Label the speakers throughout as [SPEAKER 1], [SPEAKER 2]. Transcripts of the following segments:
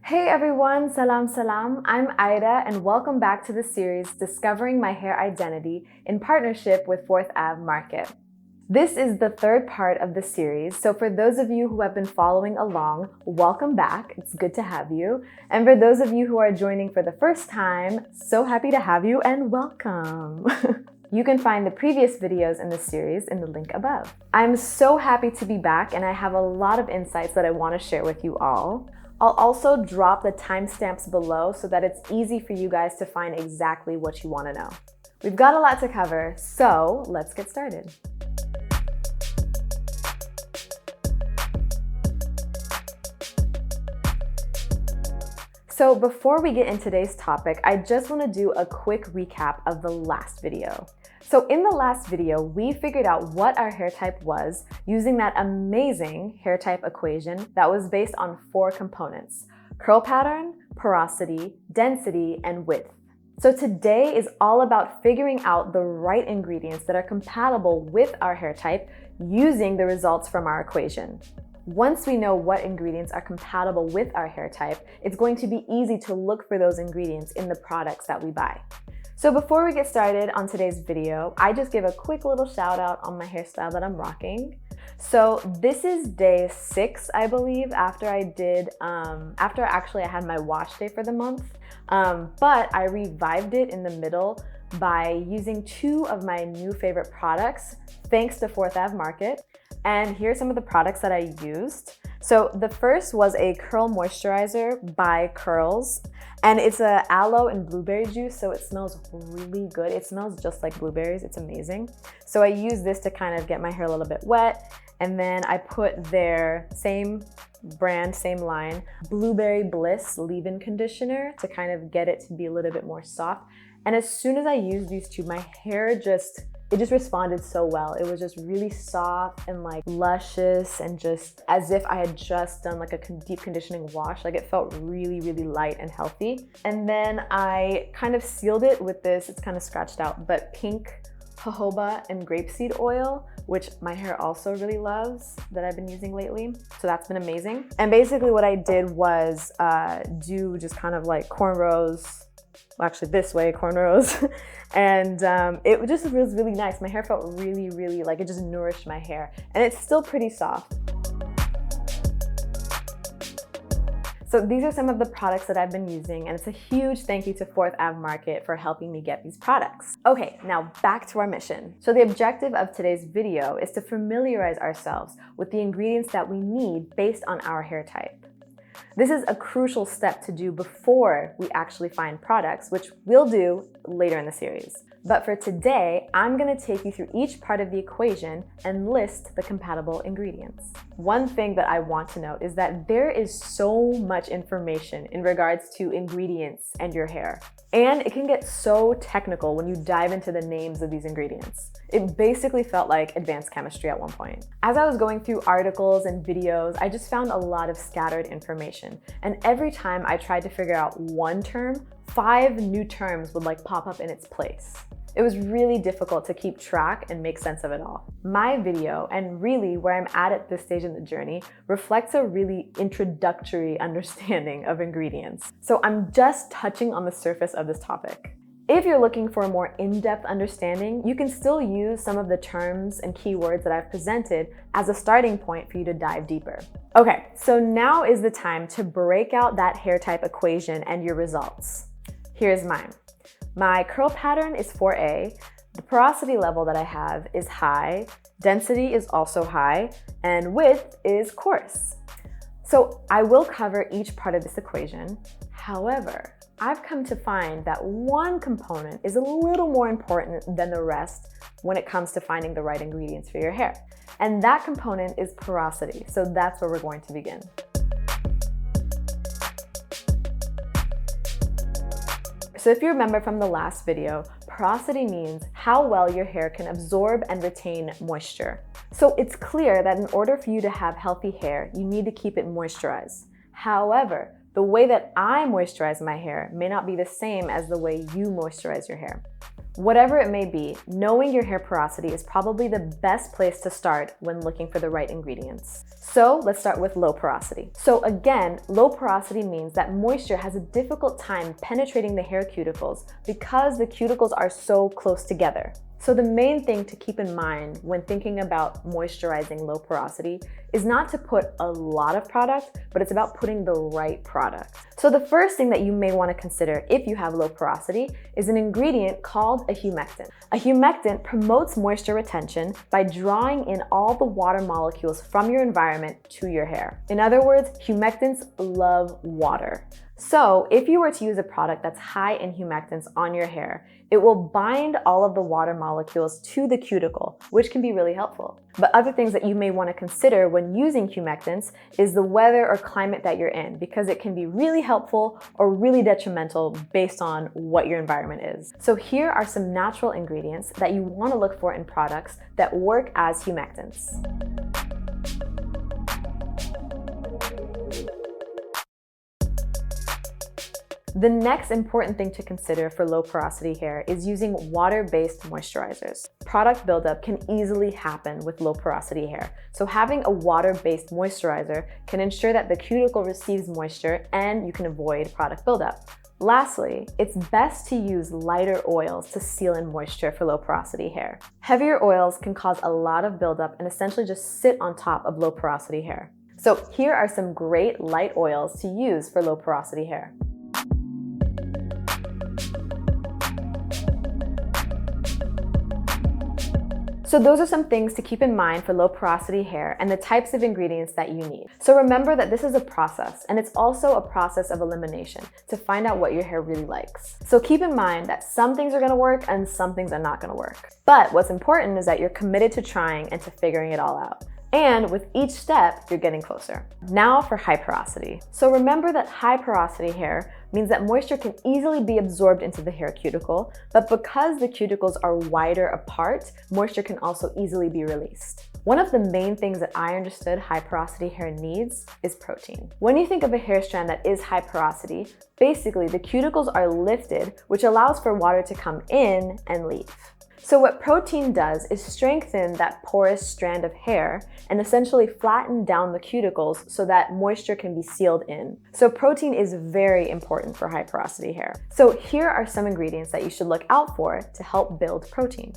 [SPEAKER 1] Hey everyone, salam salam. I'm Aida and welcome back to the series Discovering My Hair Identity in partnership with Ave Market. This is the third part of the series, so for those of you who have been following along, welcome back. It's good to have you. And for those of you who are joining for the first time, so happy to have you and welcome. You can find the previous videos in this series in the link above. I'm so happy to be back and I have a lot of insights that I want to share with you all. I'll also drop the timestamps below so that it's easy for you guys to find exactly what you want to know. We've got a lot to cover, so let's get started. So before we get into today's topic, I just want to do a quick recap of the last video. So in the last video, we figured out what our hair type was using that amazing hair type equation that was based on 4 components: curl pattern, porosity, density, and width. So today is all about figuring out the right ingredients that are compatible with our hair type using the results from our equation. Once we know what ingredients are compatible with our hair type, it's going to be easy to look for those ingredients in the products that we buy. So before we get started on today's video, I just give a quick little shout out on my hairstyle that I'm rocking. So this is day 6, I believe, after I had my wash day for the month. But I revived it in the middle by using 2 of my new favorite products, thanks to Ave Market. And here's some of the products that I used. So the first was a curl moisturizer by Curls, and it's a aloe and blueberry juice, so it smells really good. It smells just like blueberries. It's amazing. So I use this to kind of get my hair a little bit wet, and then I put their same brand, same line, Blueberry Bliss leave-in conditioner to kind of get it to be a little bit more soft. And as soon as I used these 2, my hair just responded so well. It was just really soft and like luscious and just as if I had just done like a deep conditioning wash. Like it felt really, really light and healthy. And then I kind of sealed it with this, it's kind of scratched out, but pink jojoba and grapeseed oil, which my hair also really loves, that I've been using lately. So that's been amazing. And basically what I did was do just kind of like cornrows, well, actually this way, cornrows. And it just was really nice. My hair felt really, really like it just nourished my hair. And it's still pretty soft. So these are some of the products that I've been using, and it's a huge thank you to Ave Market for helping me get these products. Okay, now back to our mission. So the objective of today's video is to familiarize ourselves with the ingredients that we need based on our hair type. This is a crucial step to do before we actually find products, which we'll do later in the series. But for today, I'm going to take you through each part of the equation and list the compatible ingredients. One thing that I want to note is that there is so much information in regards to ingredients and your hair. And it can get so technical when you dive into the names of these ingredients. It basically felt like advanced chemistry at one point. As I was going through articles and videos, I just found a lot of scattered information. And every time I tried to figure out one term, 5 new terms would like pop up in its place. It was really difficult to keep track and make sense of it all. My video, and really where I'm at this stage in the journey, reflects a really introductory understanding of ingredients. So I'm just touching on the surface of this topic. If you're looking for a more in-depth understanding, you can still use some of the terms and keywords that I've presented as a starting point for you to dive deeper. Okay, so now is the time to break out that hair type equation and your results. Here's mine. My curl pattern is 4A, the porosity level that I have is high, density is also high, and width is coarse. So I will cover each part of this equation. However, I've come to find that one component is a little more important than the rest when it comes to finding the right ingredients for your hair. And that component is porosity. So that's where we're going to begin. So if you remember from the last video, porosity means how well your hair can absorb and retain moisture. So it's clear that in order for you to have healthy hair, you need to keep it moisturized. However, the way that I moisturize my hair may not be the same as the way you moisturize your hair. Whatever it may be, knowing your hair porosity is probably the best place to start when looking for the right ingredients. So let's start with low porosity. So again, low porosity means that moisture has a difficult time penetrating the hair cuticles because the cuticles are so close together. So the main thing to keep in mind when thinking about moisturizing low porosity is not to put a lot of product, but it's about putting the right product. So the first thing that you may want to consider if you have low porosity is an ingredient called a humectant. A humectant promotes moisture retention by drawing in all the water molecules from your environment to your hair. In other words, humectants love water. So if you were to use a product that's high in humectants on your hair, it will bind all of the water molecules to the cuticle, which can be really helpful. But other things that you may want to consider when using humectants is the weather or climate that you're in, because it can be really helpful or really detrimental based on what your environment is. So here are some natural ingredients that you want to look for in products that work as humectants. The next important thing to consider for low porosity hair is using water-based moisturizers. Product buildup can easily happen with low porosity hair, so having a water-based moisturizer can ensure that the cuticle receives moisture and you can avoid product buildup. Lastly, it's best to use lighter oils to seal in moisture for low porosity hair. Heavier oils can cause a lot of buildup and essentially just sit on top of low porosity hair. So here are some great light oils to use for low porosity hair. So those are some things to keep in mind for low porosity hair and the types of ingredients that you need. So remember that this is a process, and it's also a process of elimination to find out what your hair really likes. So keep in mind that some things are gonna work and some things are not gonna work. But what's important is that you're committed to trying and to figuring it all out. And with each step, you're getting closer. Now for high porosity. So remember that high porosity hair means that moisture can easily be absorbed into the hair cuticle, but because the cuticles are wider apart, moisture can also easily be released. One of the main things that I understood high porosity hair needs is protein. When you think of a hair strand that is high porosity, basically the cuticles are lifted, which allows for water to come in and leave. So what protein does is strengthen that porous strand of hair and essentially flatten down the cuticles so that moisture can be sealed in. So protein is very important for high porosity hair. So here are some ingredients that you should look out for to help build protein.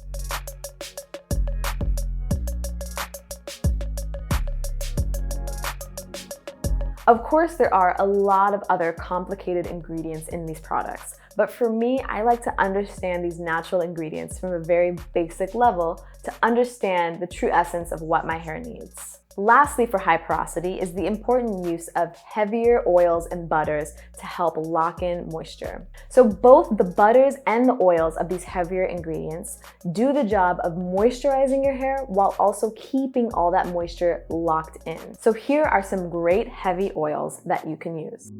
[SPEAKER 1] Of course, there are a lot of other complicated ingredients in these products, but for me, I like to understand these natural ingredients from a very basic level to understand the true essence of what my hair needs. Lastly, for high porosity is the important use of heavier oils and butters to help lock in moisture. So both the butters and the oils of these heavier ingredients do the job of moisturizing your hair while also keeping all that moisture locked in. So here are some great heavy oils that you can use.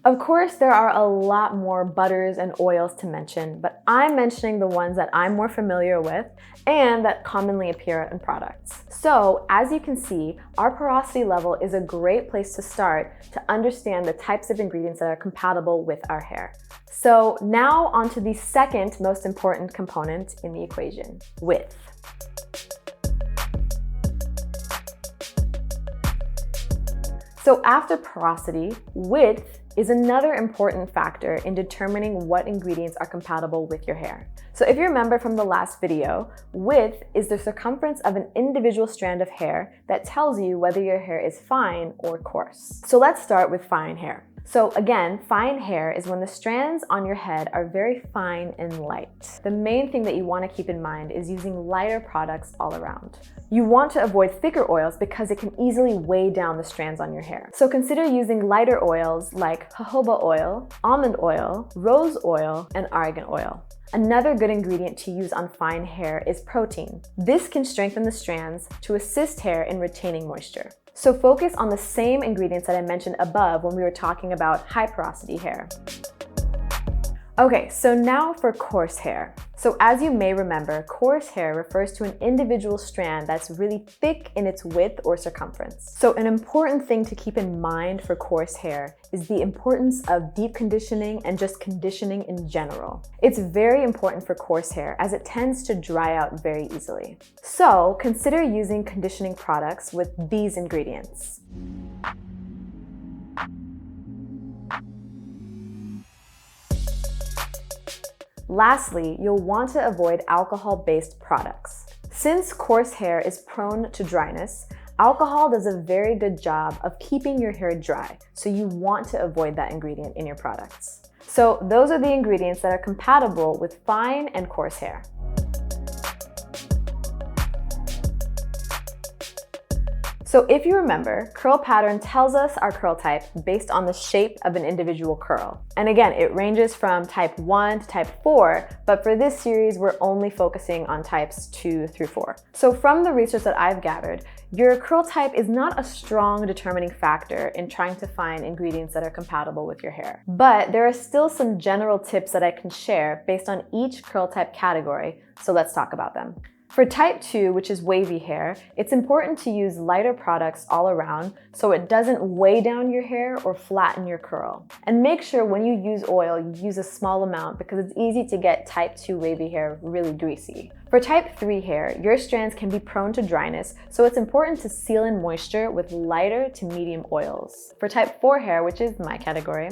[SPEAKER 1] Of course, there are a lot more butters and oils to mention, but I'm mentioning the ones that I'm more familiar with and that commonly appear in products. So, as you can see, our porosity level is a great place to start to understand the types of ingredients that are compatible with our hair. So now onto the second most important component in the equation, width. So after porosity, width is another important factor in determining what ingredients are compatible with your hair. So if you remember from the last video, width is the circumference of an individual strand of hair that tells you whether your hair is fine or coarse. So let's start with fine hair. So again, fine hair is when the strands on your head are very fine and light. The main thing that you want to keep in mind is using lighter products all around. You want to avoid thicker oils because it can easily weigh down the strands on your hair. So consider using lighter oils like jojoba oil, almond oil, rose oil, and argan oil. Another good ingredient to use on fine hair is protein. This can strengthen the strands to assist hair in retaining moisture. So focus on the same ingredients that I mentioned above when we were talking about high porosity hair. Okay, so now for coarse hair. So as you may remember, coarse hair refers to an individual strand that's really thick in its width or circumference. So an important thing to keep in mind for coarse hair is the importance of deep conditioning and just conditioning in general. It's very important for coarse hair as it tends to dry out very easily. So consider using conditioning products with these ingredients. Lastly, you'll want to avoid alcohol-based products. Since coarse hair is prone to dryness, alcohol does a very good job of keeping your hair dry, so you want to avoid that ingredient in your products. So those are the ingredients that are compatible with fine and coarse hair. So if you remember, curl pattern tells us our curl type based on the shape of an individual curl. And again, it ranges from type 1 to type 4, but for this series, we're only focusing on types 2 through 4. So from the research that I've gathered, your curl type is not a strong determining factor in trying to find ingredients that are compatible with your hair. But there are still some general tips that I can share based on each curl type category, so let's talk about them. For type 2, which is wavy hair, it's important to use lighter products all around so it doesn't weigh down your hair or flatten your curl. And make sure when you use oil, you use a small amount because it's easy to get type 2 wavy hair really greasy. For type 3 hair, your strands can be prone to dryness, so it's important to seal in moisture with lighter to medium oils. For type 4 hair, which is my category,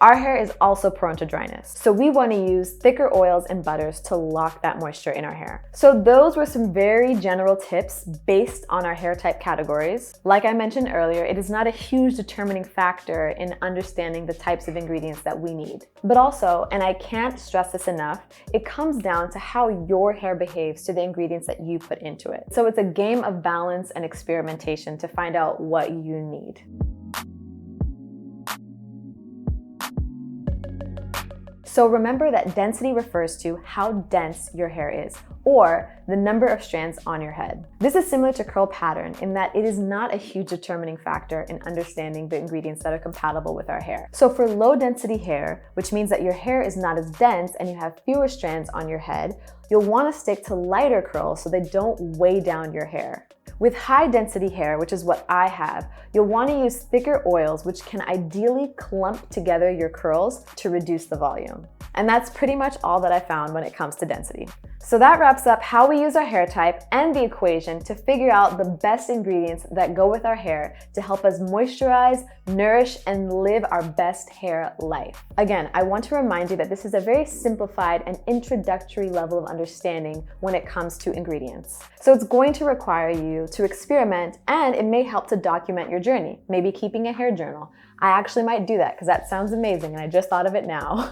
[SPEAKER 1] our hair is also prone to dryness, so we want to use thicker oils and butters to lock that moisture in our hair. So those were some very general tips based on our hair type categories. Like I mentioned earlier, it is not a huge determining factor in understanding the types of ingredients that we need. But also, and I can't stress this enough, it comes down to how your hair behaves to the ingredients that you put into it. So it's a game of balance and experimentation to find out what you need. So remember that density refers to how dense your hair is, or the number of strands on your head. This is similar to curl pattern in that it is not a huge determining factor in understanding the ingredients that are compatible with our hair. So for low density hair, which means that your hair is not as dense and you have fewer strands on your head, you'll want to stick to lighter curls so they don't weigh down your hair. With high density hair, which is what I have, you'll want to use thicker oils which can ideally clump together your curls to reduce the volume. And that's pretty much all that I found when it comes to density. So that wraps up how we use our hair type and the equation to figure out the best ingredients that go with our hair to help us moisturize, nourish, and live our best hair life. Again, I want to remind you that this is a very simplified and introductory level of understanding when it comes to ingredients. So it's going to require you to experiment, and it may help to document your journey, maybe keeping a hair journal. I actually might do that because that sounds amazing and I just thought of it now.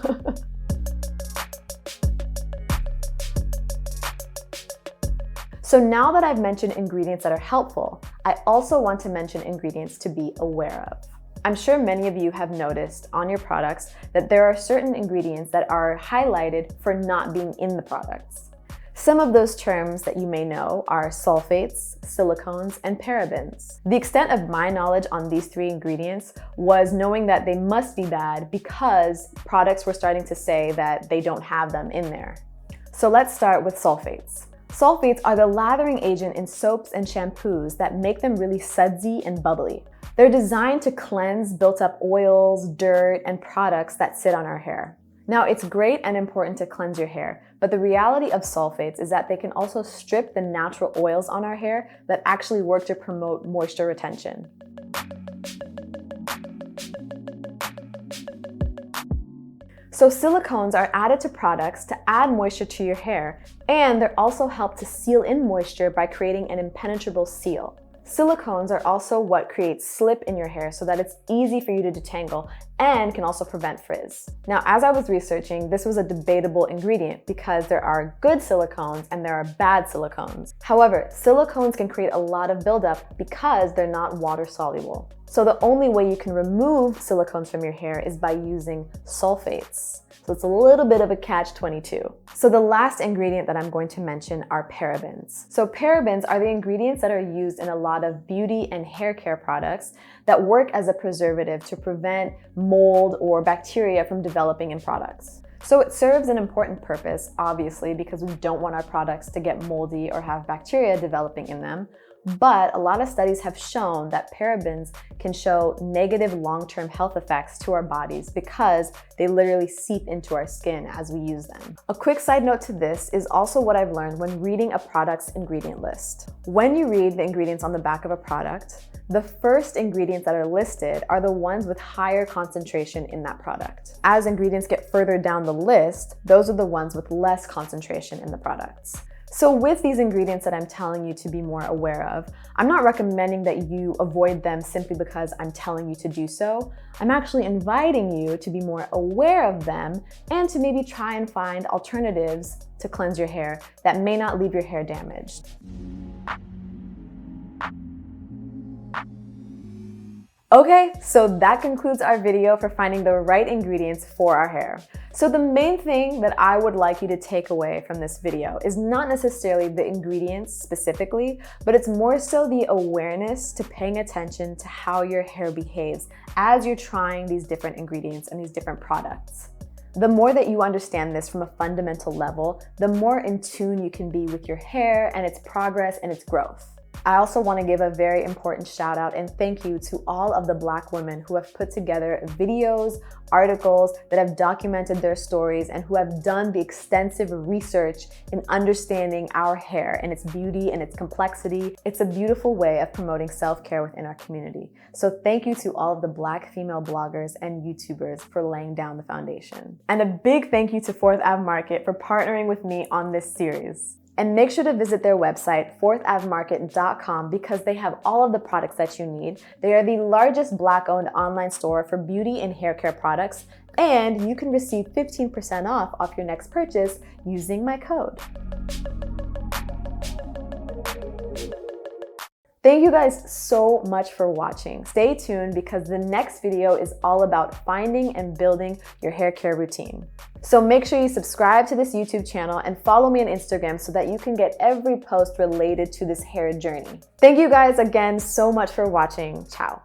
[SPEAKER 1] So now that I've mentioned ingredients that are helpful, I also want to mention ingredients to be aware of. I'm sure many of you have noticed on your products that there are certain ingredients that are highlighted for not being in the products. Some of those terms that you may know are sulfates, silicones, and parabens. The extent of my knowledge on these three ingredients was knowing that they must be bad because products were starting to say that they don't have them in there. So let's start with sulfates. Sulfates are the lathering agent in soaps and shampoos that make them really sudsy and bubbly. They're designed to cleanse built-up oils, dirt, and products that sit on our hair. Now, it's great and important to cleanse your hair, but the reality of sulfates is that they can also strip the natural oils on our hair that actually work to promote moisture retention. So silicones are added to products to add moisture to your hair, and they also help to seal in moisture by creating an impenetrable seal. Silicones are also what creates slip in your hair so that it's easy for you to detangle and can also prevent frizz. Now, as I was researching, this was a debatable ingredient because there are good silicones and there are bad silicones. However, silicones can create a lot of buildup because they're not water soluble. So the only way you can remove silicones from your hair is by using sulfates. So it's a little bit of a catch-22. So the last ingredient that I'm going to mention are parabens. So parabens are the ingredients that are used in a lot of beauty and hair care products that work as a preservative to prevent mold or bacteria from developing in products. So it serves an important purpose, obviously, because we don't want our products to get moldy or have bacteria developing in them. But a lot of studies have shown that parabens can show negative long-term health effects to our bodies because they literally seep into our skin as we use them. A quick side note to this is also what I've learned when reading a product's ingredient list. When you read the ingredients on the back of a product, the first ingredients that are listed are the ones with higher concentration in that product. As ingredients get further down the list, those are the ones with less concentration in the products. So with these ingredients that I'm telling you to be more aware of, I'm not recommending that you avoid them simply because I'm telling you to do so. I'm actually inviting you to be more aware of them and to maybe try and find alternatives to cleanse your hair that may not leave your hair damaged. Okay, so that concludes our video for finding the right ingredients for our hair. So the main thing that I would like you to take away from this video is not necessarily the ingredients specifically, but it's more so the awareness to paying attention to how your hair behaves as you're trying these different ingredients and these different products. The more that you understand this from a fundamental level, the more in tune you can be with your hair and its progress and its growth. I also want to give a very important shout out and thank you to all of the Black women who have put together videos, articles that have documented their stories and who have done the extensive research in understanding our hair and its beauty and its complexity. It's a beautiful way of promoting self-care within our community. So thank you to all of the Black female bloggers and YouTubers for laying down the foundation. And a big thank you to Ave Market for partnering with me on this series. And make sure to visit their website, avemarket.com, because they have all of the products that you need. They are the largest Black-owned online store for beauty and hair care products, and you can receive 15% off your next purchase using my code. Thank you guys so much for watching. Stay tuned because the next video is all about finding and building your hair care routine. So make sure you subscribe to this YouTube channel and follow me on Instagram so that you can get every post related to this hair journey. Thank you guys again so much for watching. Ciao.